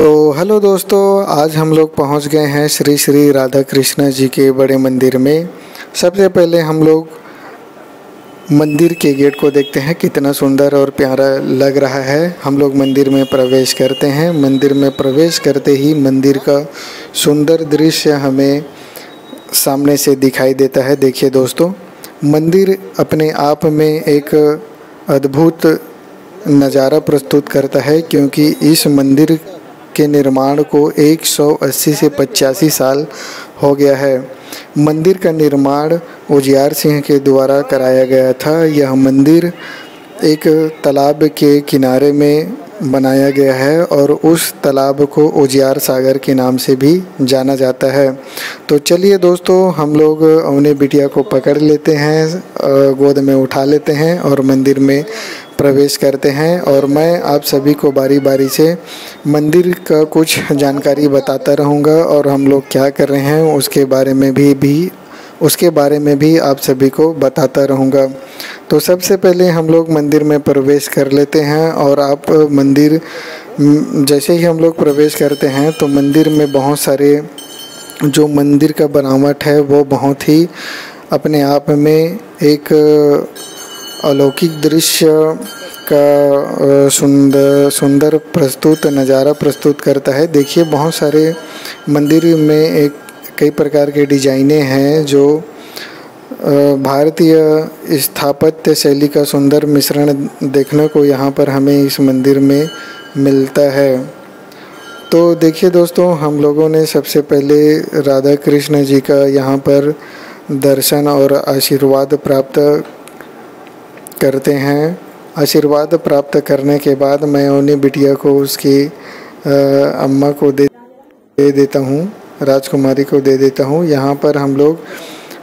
तो हेलो दोस्तों, आज हम लोग पहुंच गए हैं श्री श्री राधा कृष्ण जी के बड़े मंदिर में। सबसे पहले हम लोग मंदिर के गेट को देखते हैं, कितना सुंदर और प्यारा लग रहा है। हम लोग मंदिर में प्रवेश करते हैं। मंदिर में प्रवेश करते ही मंदिर का सुंदर दृश्य हमें सामने से दिखाई देता है। देखिए दोस्तों, मंदिर अपने आप में एक अद्भुत नज़ारा प्रस्तुत करता है, क्योंकि इस मंदिर के निर्माण को 180 से 85 साल हो गया है। मंदिर का निर्माण उजियार सिंह के द्वारा कराया गया था। यह मंदिर एक तालाब के किनारे में बनाया गया है और उस तालाब को उजियार सागर के नाम से भी जाना जाता है। तो चलिए दोस्तों, हम लोग अवनी बिटिया को पकड़ लेते हैं, गोद में उठा लेते हैं और मंदिर में प्रवेश करते हैं। और मैं आप सभी को बारी बारी से मंदिर का कुछ जानकारी बताता रहूँगा और हम लोग क्या कर रहे हैं उसके बारे में भी आप सभी को बताता रहूँगा। तो सबसे पहले हम लोग मंदिर में प्रवेश कर लेते हैं। और आप मंदिर जैसे ही हम लोग प्रवेश करते हैं तो मंदिर में बहुत सारे जो मंदिर का बनावट है वो बहुत ही अपने आप में एक अलौकिक दृश्य का सुंदर प्रस्तुत नज़ारा प्रस्तुत करता है। देखिए, बहुत सारे मंदिर में कई प्रकार के डिजाइनें हैं जो भारतीय स्थापत्य शैली का सुंदर मिश्रण देखने को यहाँ पर हमें इस मंदिर में मिलता है। तो देखिए दोस्तों, हम लोगों ने सबसे पहले राधा कृष्ण जी का यहाँ पर दर्शन और आशीर्वाद प्राप्त करते हैं। आशीर्वाद प्राप्त करने के बाद मैं अवनी बिटिया को उसकी अम्मा को दे देता हूँ, राजकुमारी को दे देता हूँ। यहाँ पर हम लोग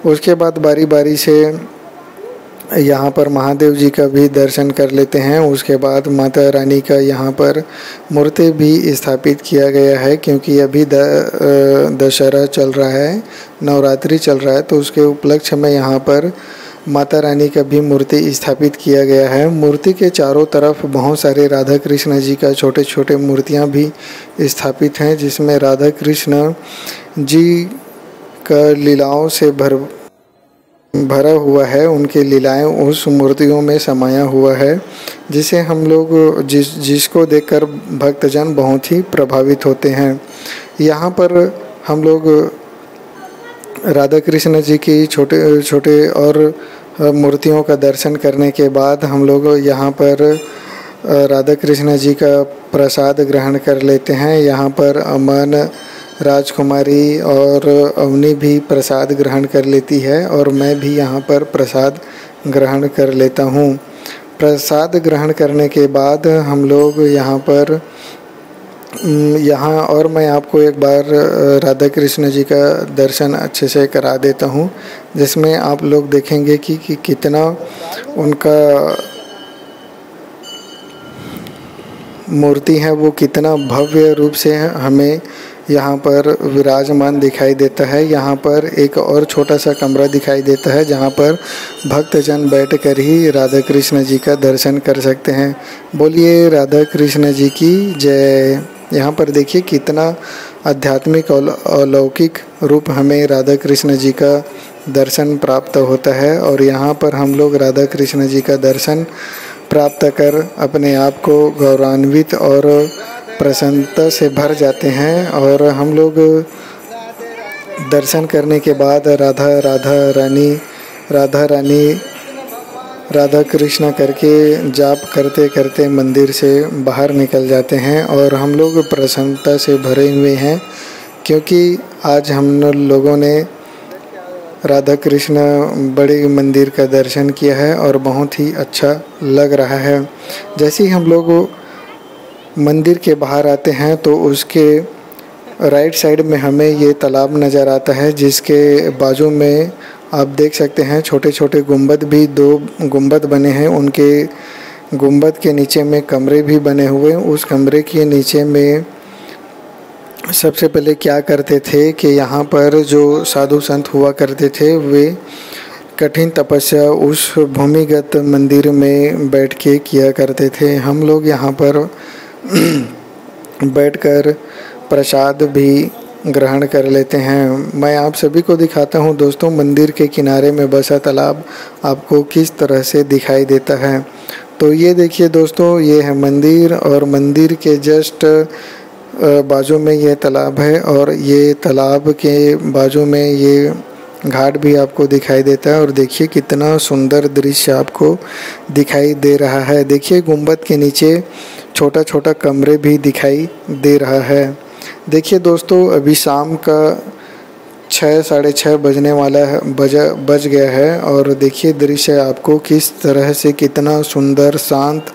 उसके बाद बारी बारी से यहाँ पर महादेव जी का भी दर्शन कर लेते हैं। उसके बाद माता रानी का यहाँ पर मूर्ति भी स्थापित किया गया है, क्योंकि अभी दशहरा चल रहा है, नवरात्रि चल रहा है, तो उसके उपलक्ष्य में यहाँ पर माता रानी का भी मूर्ति स्थापित किया गया है। मूर्ति के चारों तरफ बहुत सारे राधा कृष्ण जी का छोटे छोटे मूर्तियाँ भी स्थापित हैं, जिसमें राधा कृष्ण जी का लीलाओं से भरा हुआ है। उनके लीलाएं उस मूर्तियों में समाया हुआ है, जिसे हम लोग जिसको देखकर भक्तजन बहुत ही प्रभावित होते हैं। यहाँ पर हम लोग राधा कृष्ण जी की छोटे छोटे और मूर्तियों का दर्शन करने के बाद हम लोग यहाँ पर राधा कृष्ण जी का प्रसाद ग्रहण कर लेते हैं। यहाँ पर अमन, राजकुमारी और अवनी भी प्रसाद ग्रहण कर लेती है और मैं भी यहाँ पर प्रसाद ग्रहण कर लेता हूँ। प्रसाद ग्रहण करने के बाद हम लोग यहाँ और मैं आपको एक बार राधा कृष्ण जी का दर्शन अच्छे से करा देता हूँ, जिसमें आप लोग देखेंगे कि कितना उनका मूर्ति है वो कितना भव्य रूप से हमें यहाँ पर विराजमान दिखाई देता है। यहाँ पर एक और छोटा सा कमरा दिखाई देता है, जहाँ पर भक्तजन बैठकर ही राधा कृष्ण जी का दर्शन कर सकते हैं। बोलिए राधा कृष्ण जी की जय। यहाँ पर देखिए कितना आध्यात्मिक और अलौकिक रूप हमें राधा कृष्ण जी का दर्शन प्राप्त होता है। और यहाँ पर हम लोग राधा कृष्ण जी का दर्शन प्राप्त कर अपने आप को गौरवान्वित और प्रसन्नता से भर जाते हैं। और हम लोग दर्शन करने के बाद राधा कृष्ण करके जाप करते करते मंदिर से बाहर निकल जाते हैं। और हम लोग प्रसन्नता से भरे हुए हैं, क्योंकि आज हम लोगों ने राधा कृष्ण बड़े मंदिर का दर्शन किया है और बहुत ही अच्छा लग रहा है। जैसे ही हम लोग मंदिर के बाहर आते हैं तो उसके राइट साइड में हमें ये तालाब नज़र आता है, जिसके बाजू में आप देख सकते हैं छोटे छोटे गुंबद भी, 2 गुंबद बने हैं। उनके गुंबद के नीचे में कमरे भी बने हुए हैं। उस कमरे के नीचे में सबसे पहले क्या करते थे कि यहाँ पर जो साधु संत हुआ करते थे वे कठिन तपस्या उस भूमिगत मंदिर में बैठ के किया करते थे। हम लोग यहाँ पर बैठकर प्रसाद भी ग्रहण कर लेते हैं। मैं आप सभी को दिखाता हूं दोस्तों, मंदिर के किनारे में बसा तालाब आपको किस तरह से दिखाई देता है। तो ये देखिए दोस्तों, ये है मंदिर और मंदिर के जस्ट बाजू में ये तालाब है और ये तालाब के बाजू में ये घाट भी आपको दिखाई देता है। और देखिए कितना सुंदर दृश्य आपको दिखाई दे रहा है। देखिए गुंबद के नीचे छोटा छोटा कमरे भी दिखाई दे रहा है। देखिए दोस्तों, अभी शाम का 6 साढ़े 6 बजने वाला है, बज गया है और देखिए दृश्य आपको किस तरह से कितना सुंदर, शांत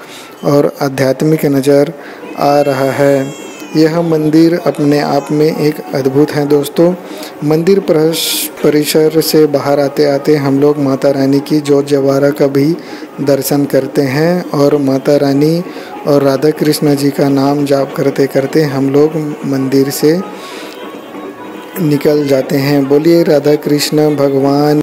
और आध्यात्मिक नज़र आ रहा है। यह मंदिर अपने आप में एक अद्भुत है दोस्तों। मंदिर परिसर से बाहर आते आते हम लोग माता रानी की जोत जवारा का भी दर्शन करते हैं और माता रानी और राधा कृष्ण जी का नाम जाप करते करते हम लोग मंदिर से निकल जाते हैं। बोलिए राधा कृष्ण भगवान